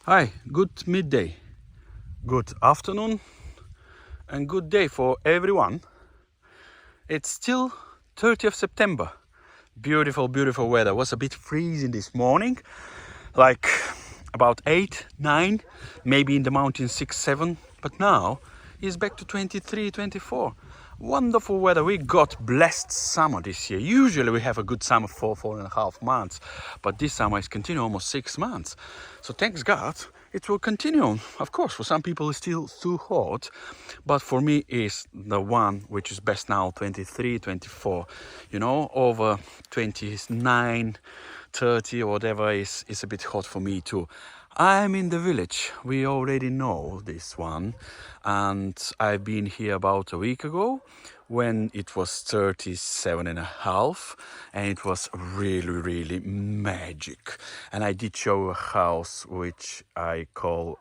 Hi, good midday, good afternoon, and good day for everyone. It's still 30th September. Beautiful, beautiful weather. Was a bit freezing this morning, like about 8, 9, maybe in the mountains 6, 7, but now it's back to 23, 24. Wonderful weather. We got blessed summer this year. Usually we have a good summer for 4.5 months, but this summer is continuing almost 6 months. So thanks God, it will continue. Of course, for some people it's still too hot, but for me is the one which is best now, 23, 24. You know, over 29, 30 or whatever is a bit hot for me too. I'm in the village. We already know this one, and I've been here about a week ago when it was 37 and a half, and it was really magic. And I did show a house which I call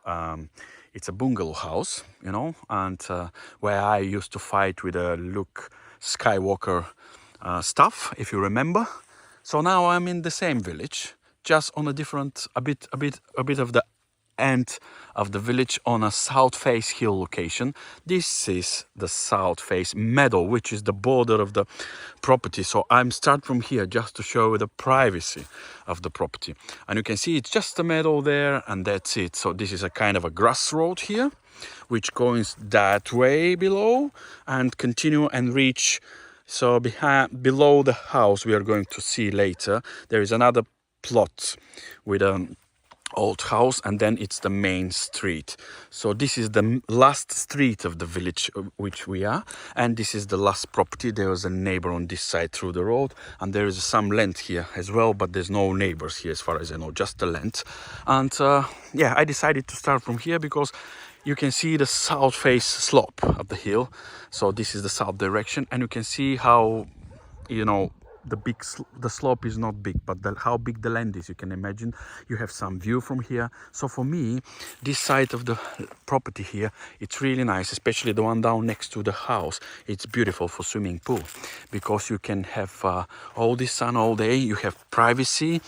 it's a bungalow house, you know, and where I used to fight with a Luke Skywalker stuff, if you remember. So now I'm in the same village, just on a different, a bit of the end of the village on a south face hill location. This is the south face meadow, which is the border of the property. So I'm start from here just to show you the privacy of the property. And you can see it's just a meadow there, and that's it. So this is a kind of a grass road here, which goes that way below and continue and reach. So below the house we are going to see later, there is another plot with an old house, and then it's the main street. So this is the last street of the village which we are, and this is the last property. There was a neighbor on this side through the road, and there is some land here as well, but there's no neighbors here as far as I know, just the land. And yeah, I decided to start from here because you can see the south face slope of the hill. So this is the south direction, and you can see how, you know, the slope is not big, but how big the land is. You can imagine you have some view from here. So for me, this side of the property here, it's really nice, especially the one down next to the house. It's beautiful for swimming pool because you can have all this sun all day. You have privacy.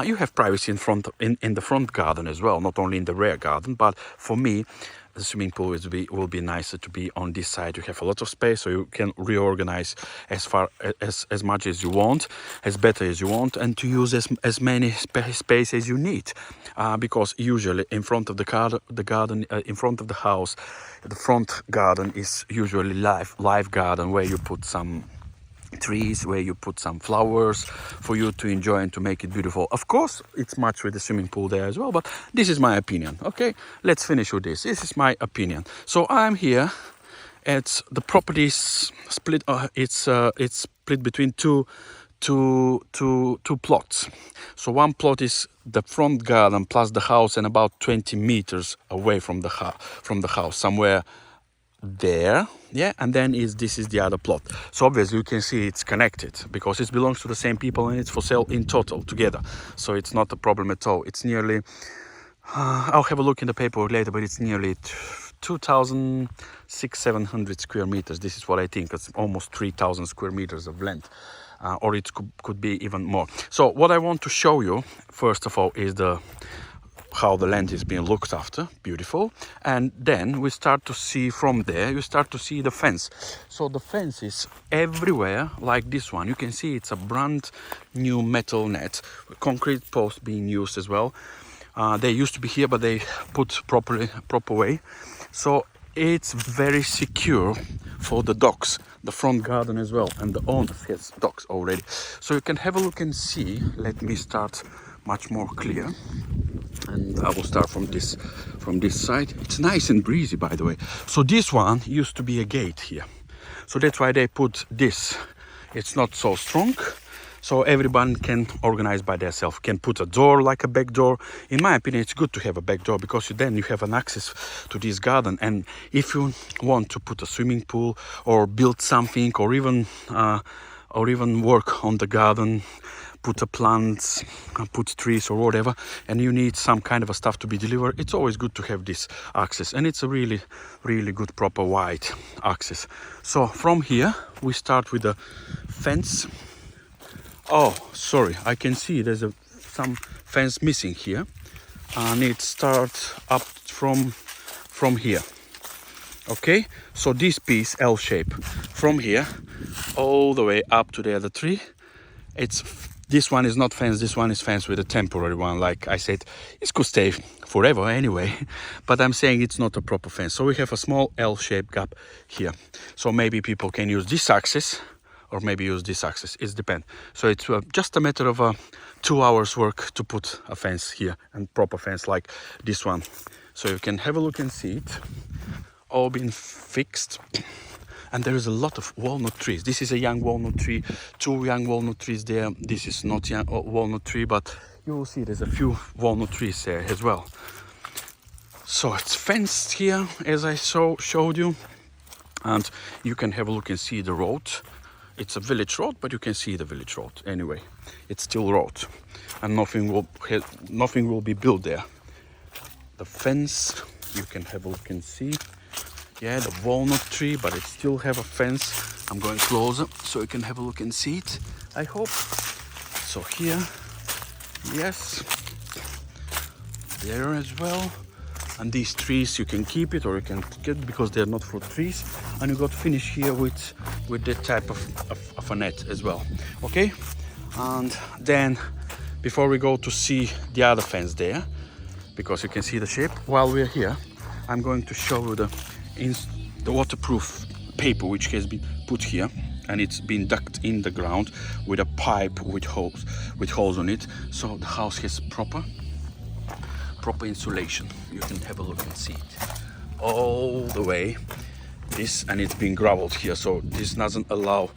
You have privacy in the front garden as well, not only in the rear garden. But for me, the swimming pool will be nicer to be on this side. You have a lot of space, so you can reorganize as much as you want, as better as you want, and to use as many space as you need. Because usually in front of the garden, in front of the house, the front garden is usually live garden where you put some trees, where you put some flowers for you to enjoy and to make it beautiful. Of course, it's much with the swimming pool there as well, but this is my opinion. Okay, let's finish with this. This is my opinion. So I'm here. It's the property is split. It's split between two plots. So one plot is the front garden plus the house, and about 20 meters away from the house, somewhere there, yeah, and then this is the other plot. So obviously you can see it's connected because it belongs to the same people, and it's for sale in total together. So it's not a problem at all. It's nearly I'll have a look in the paperwork later, but it's nearly 2,600-700 square meters. This is what I think. It's almost 3,000 square meters of land, or it could be even more. So what I want to show you first of all is how the land is being looked after. Beautiful. And then we start to see from there, you start to see the fence. So the fence is everywhere, like this one. You can see it's a brand new metal net, concrete post being used as well. They used to be here, but they put proper way. So it's very secure for the dogs, the front garden as well, and the owner has dogs already. So you can have a look and see. Let me start much more clear. And I will start from this side. It's nice and breezy, by the way. So this one used to be a gate here. So that's why they put this. It's not so strong. So everyone can organize by themselves. Can put a door, like a back door. In my opinion, it's good to have a back door because then you have an access to this garden. And if you want to put a swimming pool or build something, or even work on the garden, put a plants, put trees or whatever, and you need some kind of a stuff to be delivered, it's always good to have this access. And it's a really good proper wide access. So from here we start with the fence. Oh, sorry, I can see there's some fence missing here. and it starts up from here. Okay, so this piece L shape from here all the way up to the other tree. This one is not fenced, this one is fenced with a temporary one. Like I said, it could stay forever anyway, but I'm saying it's not a proper fence. So we have a small L-shaped gap here. So maybe people can use this axis or maybe use this axis, it depends. So it's just a matter of 2 hours work to put a fence here, and proper fence like this one. So you can have a look and see it all been fixed. And there is a lot of walnut trees. This is a young walnut tree, 2 young walnut trees there. This is not young walnut tree, but you will see there's a few walnut trees there as well. So it's fenced here, as I showed you, and you can have a look and see the road. It's a village road, but you can see the village road anyway. It's still road, and nothing will be built there. The fence, you can have a look and see. Yeah, the walnut tree, but it still have a fence. I'm going closer so you can have a look and see it, I hope. So here, yes, there as well. And these trees, you can keep it or you can get, because they're not fruit trees. And you got finish here with that type of a net as well. Okay, and then before we go to see the other fence there, because you can see the shape, while we're here, I'm going to show you the waterproof paper which has been put here, and it's been dug in the ground with a pipe with holes on it, so the house has proper insulation. You can have a look and see it all the way. This, and it's been gravelled here, so this doesn't allow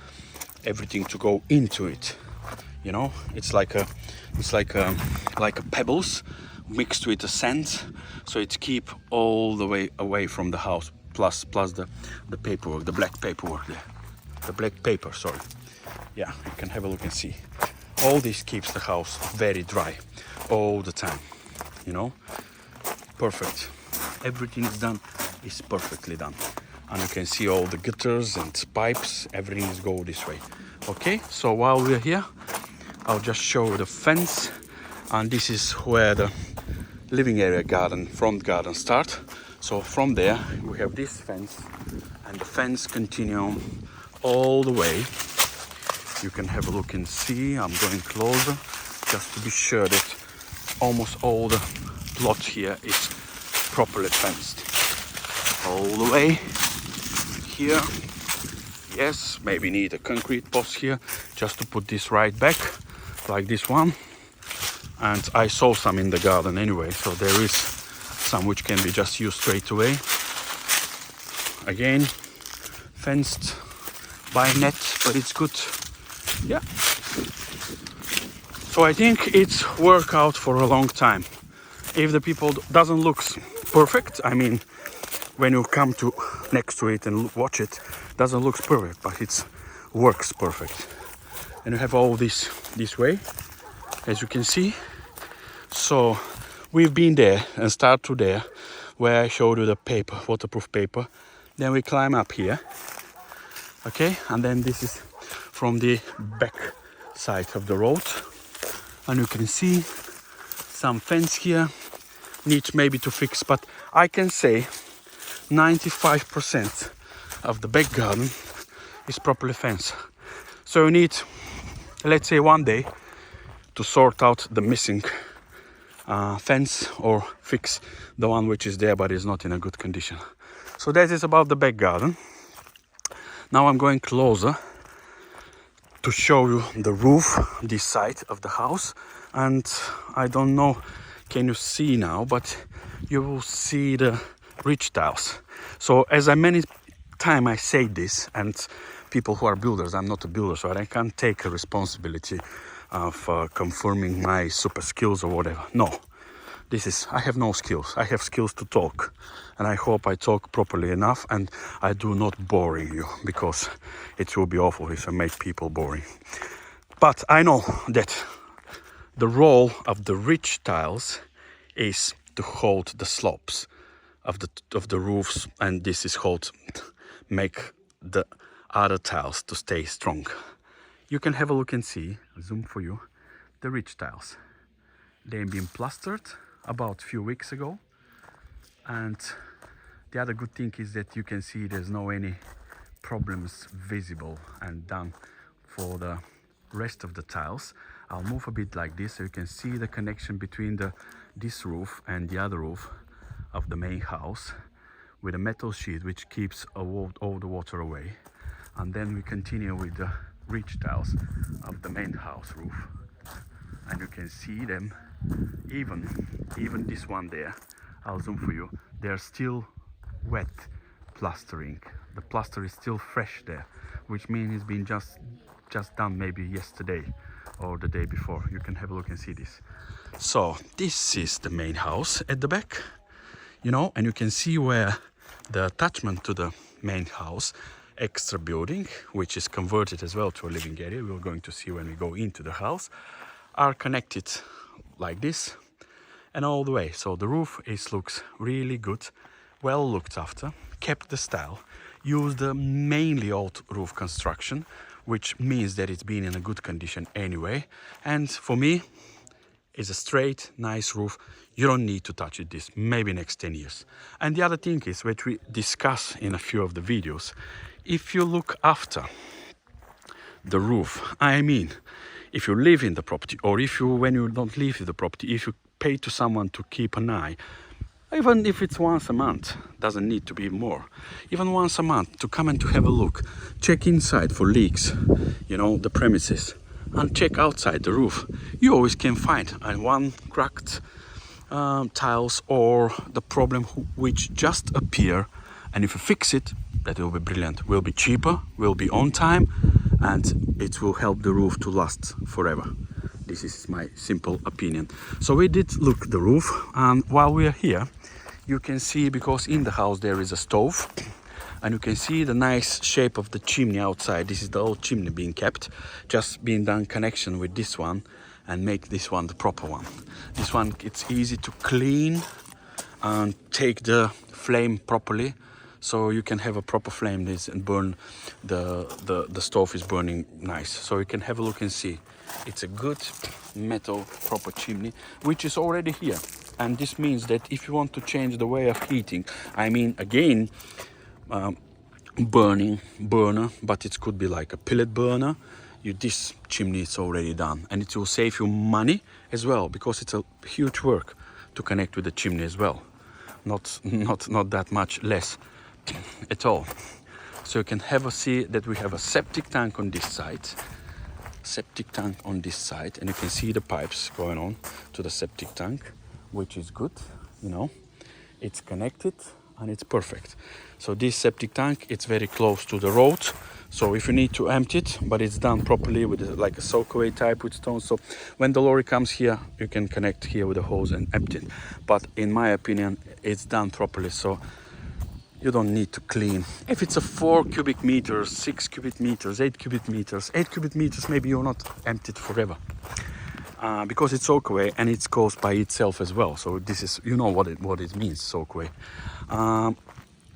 everything to go into it. You know, it's like a pebbles mixed with the sand, so it keep all the way away from the house. Plus the paperwork, the black paperwork there, the black paper, sorry. Yeah, you can have a look and see. All this keeps the house very dry all the time, you know. Perfect. Everything is done, is perfectly done. And you can see all the gutters and pipes, everything is go this way. Okay, so while we're here, I'll just show you the fence. And this is where the living area garden, front garden start. So from there we have this fence, and the fence continue all the way. You can have a look and see. I'm going closer just to be sure that almost all the plot here is properly fenced all the way here. Yes, maybe need a concrete post here just to put this right back like this one. And I saw some in the garden anyway, so there is some which can be just used straight away. Again, fenced by net, but it's good. Yeah. So I think it's worked out for a long time. If the people doesn't look perfect, I mean, when you come to next to it and watch it, doesn't look perfect, but it works perfect. And you have all this way, as you can see. So we've been there and start to there where I showed you the paper, waterproof paper. Then we climb up here, okay, and then this is from the back side of the road, and you can see some fence here needs maybe to fix, but I can say 95% of the back garden is properly fenced. So you need, let's say, 1 day to sort out the missing fence or fix the one which is there but is not in a good condition. So that is about the back garden. Now I'm going closer to show you the roof, this side of the house. And I don't know, can you see now, but you will see the ridge tiles. So as many times I say this, and people who are builders, I'm not a builder, so I can't take a responsibility of confirming my super skills or whatever. No, I have no skills. I have skills to talk, and I hope I talk properly enough and I do not boring you, because it will be awful if I make people boring. But I know that the role of the ridge tiles is to hold the slopes of the roofs, and this is called make the other tiles to stay strong. You can have a look and see, zoom for you, the ridge tiles. They've been plastered about a few weeks ago. And the other good thing is that you can see there's no any problems visible and done for the rest of the tiles. I'll move a bit like this so you can see the connection between this roof and the other roof of the main house with a metal sheet which keeps all the water away. And then we continue with the ridge tiles of the main house roof, and you can see them, even this one there, I'll zoom for you, they're still wet plastering. The plaster is still fresh there, which means it's been just done maybe yesterday or the day before. You can have a look and see this. So this is the main house at the back, you know, and you can see where the attachment to the main house, extra building, which is converted as well to a living area, we're going to see when we go into the house, are connected like this and all the way. So the roof looks really good, well looked after, kept the style, used the mainly old roof construction, which means that it's been in a good condition anyway. And for me, it's a straight, nice roof. You don't need to touch it this, maybe next 10 years. And the other thing is, which we discuss in a few of the videos, if you look after the roof, I mean, if you live in the property, or if you, when you don't live in the property, if you pay to someone to keep an eye, even if it's once a month, doesn't need to be more, even once a month, to come and to have a look, check inside for leaks, you know, the premises, and check outside the roof, you always can find one cracked tiles or the problem which just appear, and if you fix it, that will be brilliant, will be cheaper, will be on time, and it will help the roof to last forever. This is my simple opinion. So we did look the roof, and while we are here, you can see, because in the house there is a stove, and you can see the nice shape of the chimney outside. This is the old chimney being kept, just being done connection with this one and make this one the proper one. This one, it's easy to clean and take the flame properly, so you can have a proper flame this and burn the stove is burning nice. So you can have a look and see it's a good metal proper chimney which is already here. And this means that if you want to change the way of heating, I mean, again, burner, but it could be like a pellet burner, this chimney is already done, and it will save you money as well, because it's a huge work to connect with the chimney as well, not that much less at all. So you can have a see that we have a septic tank on this side, and you can see the pipes going on to the septic tank, which is good, you know, it's connected and it's perfect. So this septic tank, it's very close to the road, so if you need to empty it, but it's done properly with like a soakaway type with stones, so when the lorry comes here, you can connect here with a hose and empty it. But in my opinion, it's done properly, so you don't need to clean. If it's a 4 cubic meters, 6 cubic meters, 8 cubic meters, 8 cubic meters, maybe you're not emptied forever. Because it's soakaway and it goes by itself as well. So this is, you know what it means, soakaway.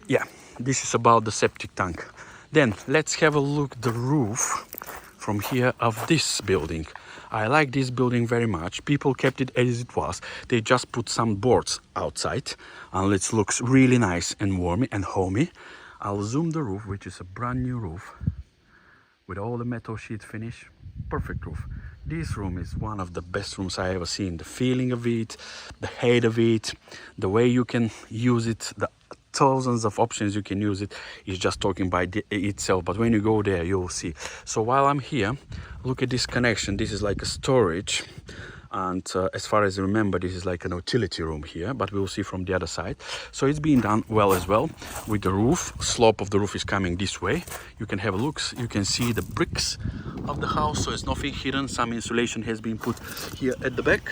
Yeah, this is about the septic tank. Then let's have a look the roof from here of this building. I like this building very much. People kept it as it was. They just put some boards outside and it looks really nice and warmy and homey. I'll zoom the roof, which is a brand new roof with all the metal sheet finish. Perfect roof. This room is one of the best rooms I ever seen. The feeling of it, the height of it, the way you can use it, the thousands of options you can use it is just talking by itself. But when you go there, you'll see. So while I'm here, look at this connection. This is like a storage. And as far as I remember, this is like an utility room here, but we'll see from the other side. So it's being done well as well with the roof. Slope of the roof is coming this way. You can have a look. You can see the bricks of the house, so it's nothing hidden. Some insulation has been put here at the back.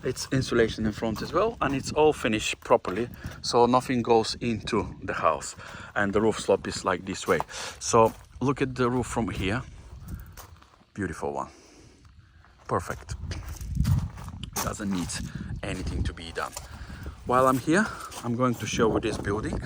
It's insulation in front as well, and it's all finished properly, so nothing goes into the house. And the roof slope is like this way. So look at the roof from here. Beautiful one. Perfect. Doesn't need anything to be done. While I'm here, I'm going to show you this building.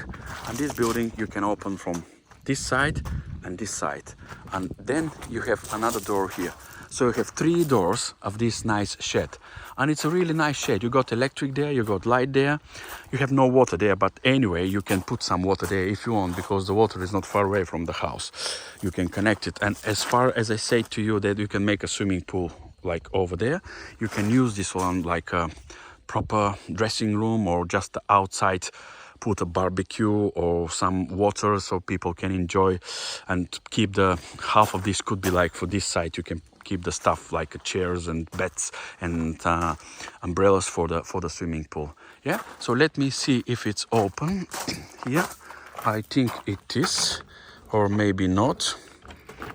And this building you can open from this side and this side. And then you have another door here. So you have 3 doors of this nice shed, and it's a really nice shed. You got electric there, you got light there. You have no water there, but anyway, you can put some water there if you want, because the water is not far away from the house. You can connect it, and as far as I say to you that you can make a swimming pool like over there, you can use this one like a proper dressing room, or just outside put a barbecue or some water so people can enjoy, and keep the half of this could be like for this side you can keep the stuff like chairs and beds and umbrellas for the swimming pool. Yeah, so let me see if it's open here. I think it is, or maybe not.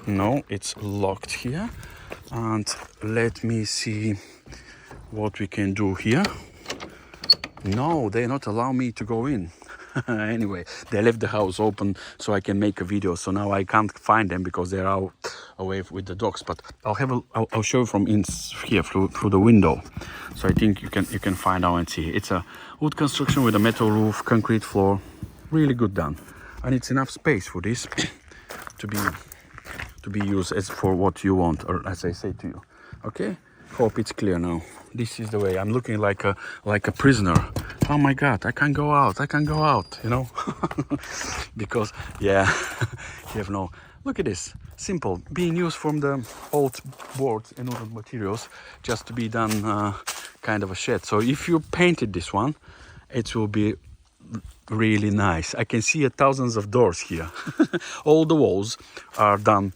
No, it's locked here. And let me see what we can do here. No, they not allow me to go in. Anyway, they left the house open so I can make a video. So now I can't find them because they're out away with the dogs. But I'll show you from in here through the window. So I think you can find out and see. It's a wood construction with a metal roof, concrete floor, really good done, and it's enough space for this to be used as for what you want, or as I say to you. Okay, hope it's clear now. This is the way. I'm looking like a prisoner. Oh my God, I can't go out, you know. Because yeah, you have no, look at this, simple, being used from the old boards and old materials just to be done kind of a shed. So if you painted this one, it will be really nice. I can see thousands of doors here. All the walls are done.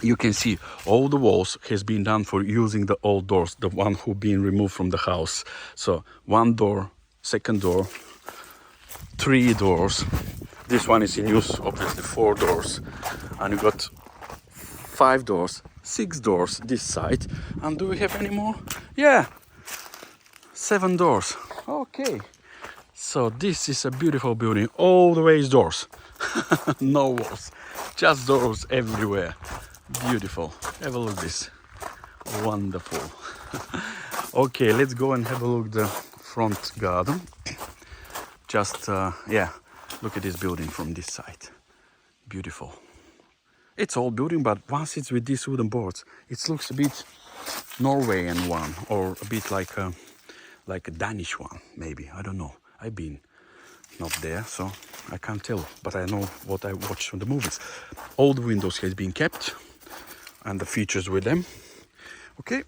You can see all the walls has been done for using the old doors, the one who been removed from the house. So 1 door, 2nd door, 3 doors. This one is in use, obviously 4 doors, and you got 5 doors, 6 doors this side. And do we have any more? Yeah, 7 doors. Okay, so this is a beautiful building. All the way is doors. No walls, just doors everywhere. Beautiful. Have a look at this. Wonderful. Okay, let's go and have a look at the front garden. Just yeah, look at this building from this side. Beautiful. It's old building, but once it's with these wooden boards, it looks a bit Norwegian one, or a bit like a Danish one, maybe. I don't know. I've been not there, so I can't tell, but I know what I watched from the movies. All the windows has been kept, and the features with them. Okay,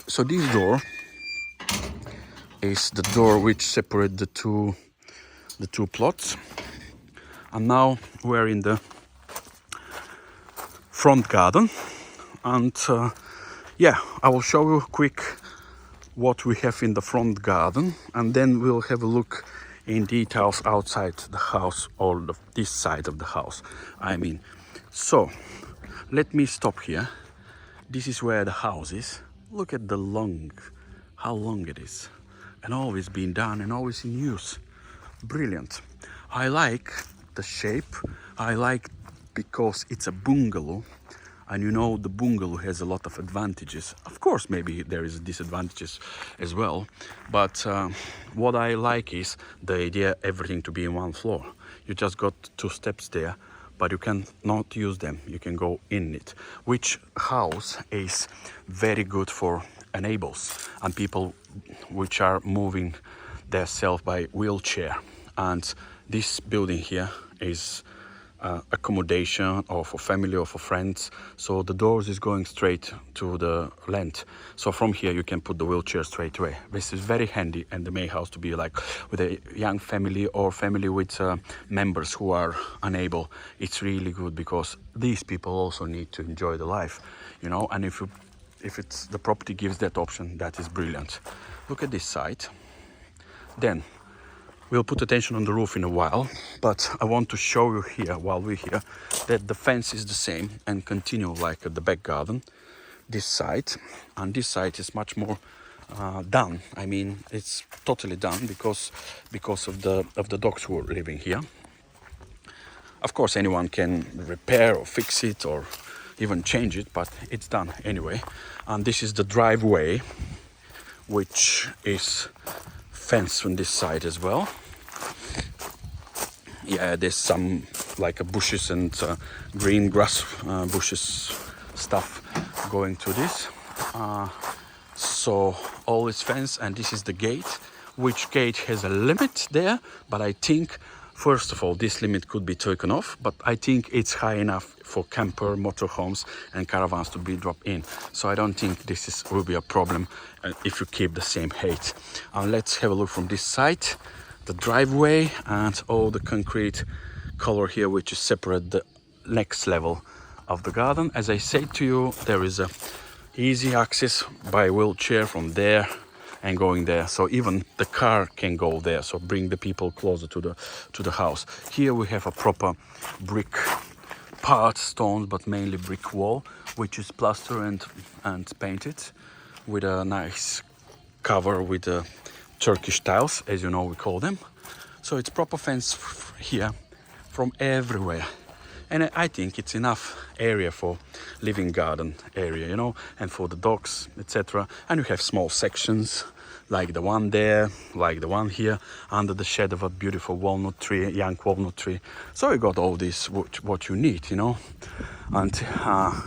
so this door is the door which separates the two plots, and now we're in the front garden, and yeah, I will show you quick what we have in the front garden, and then we'll have a look in details outside the house, or this side of the house, I mean. So let me stop here. This is where the house is. Look at how long it is, and always been done and always in use. Brilliant. I like the shape. I like because it's a bungalow, and you know the bungalow has a lot of advantages. Of course, maybe there is disadvantages as well, but what I like is the idea everything to be in one floor. You just got 2 steps there, but you can not use them. You can go in it, which house is very good for enables and people which are moving themselves by wheelchair. And this building here is accommodation, or for family or for friends. So the doors is going straight to the length. So from here you can put the wheelchair straight away. This is very handy, and the main house to be like with a young family or family with members who are unable. It's really good because these people also need to enjoy the life, you know. And if it's the property gives that option, that is brilliant. Look at this side. Then we'll put attention on the roof in a while, but I want to show you here while we're here that the fence is the same and continue like at the back garden. This side, and this side is much more done. I mean, it's totally done because of the dogs who are living here. Of course, anyone can repair or fix it or even change it, but it's done anyway. And this is the driveway, which is fence on this side as well. Yeah, there's some like bushes and green grass bushes stuff going to this. So all is fence, and this is the gate, which gate has a limit there, but I think first of all this limit could be taken off, but I think it's high enough for camper, motorhomes and caravans to be dropped in, so I don't think this will be a problem if you keep the same height. And let's have a look from this side, the driveway and all the concrete color here, which is separate the next level of the garden. As I said to you, there is a easy access by wheelchair from there and going there, so even the car can go there, so bring the people closer to the house. Here we have a proper brick part, stones, but mainly brick wall, which is plastered and painted with a nice cover with Turkish tiles, as you know we call them. So it's proper fence here from everywhere, and I think it's enough area for living garden area, you know, and for the dogs, etc. And you have small sections like the one there, like the one here, under the shade of a beautiful walnut tree, young walnut tree. So you got all this what you need, you know. And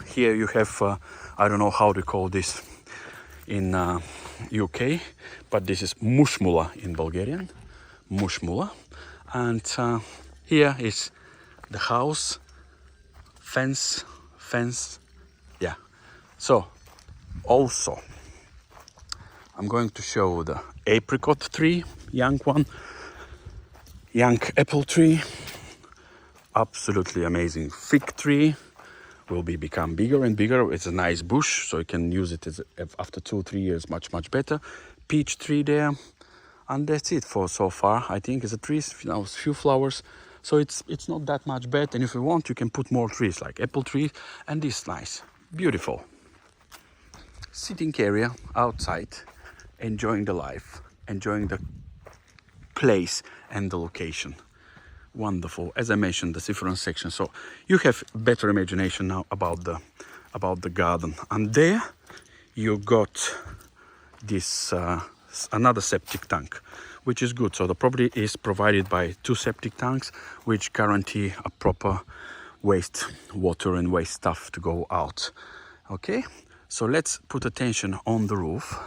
here you have I don't know how to call this in UK, but this is mushmula in Bulgarian, mushmula. And here is the house, fence, yeah. So also I'm going to show the apricot tree, young one, young apple tree, absolutely amazing fig tree, will become bigger and bigger. It's a nice bush, so you can use it after 2-3 years much better. Peach tree there, and that's it for so far. I think it's a tree, you know, few flowers, so it's not that much bad. And if you want, you can put more trees like apple tree, and this nice, beautiful sitting area outside, enjoying the life, enjoying the place and the location. Wonderful. As I mentioned, the different sections, so you have better imagination now about the garden. And there you got this another septic tank, which is good. So the property is provided by 2 septic tanks, which guarantee a proper waste water and waste stuff to go out. Okay, so let's put attention on the roof,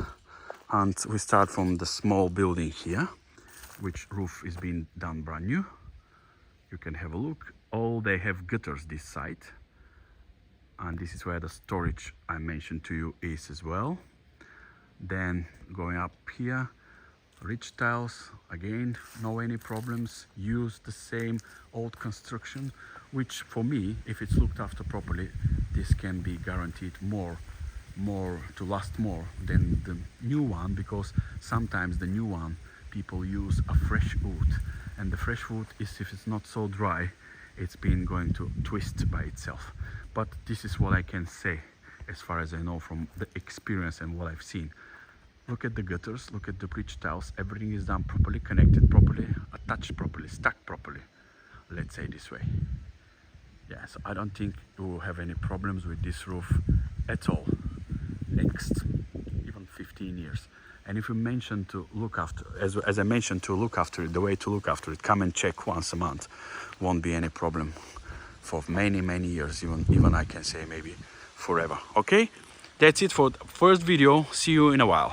and we start from the small building here, which roof is being done brand new. You can have a look. All they have gutters this side, and this is where the storage I mentioned to you is as well. Then going up here, rich tiles, again no any problems, use the same old construction, which for me, if it's looked after properly, this can be guaranteed more to last more than the new one, because sometimes the new one people use a fresh wood, and the fresh wood is, if it's not so dry, it's been going to twist by itself. But this is what I can say as far as I know from the experience and what I've seen. Look at the gutters, look at the bridge tiles, everything is done properly, connected properly, attached properly, stuck properly, let's say this way. Yeah, so I don't think you will have any problems with this roof at all next even 15 years. And if you mention to look after, as I mentioned, to look after it, the way to look after it, come and check once a month, won't be any problem for many years, even I can say maybe forever. Okay, that's it for the first video. See you in a while.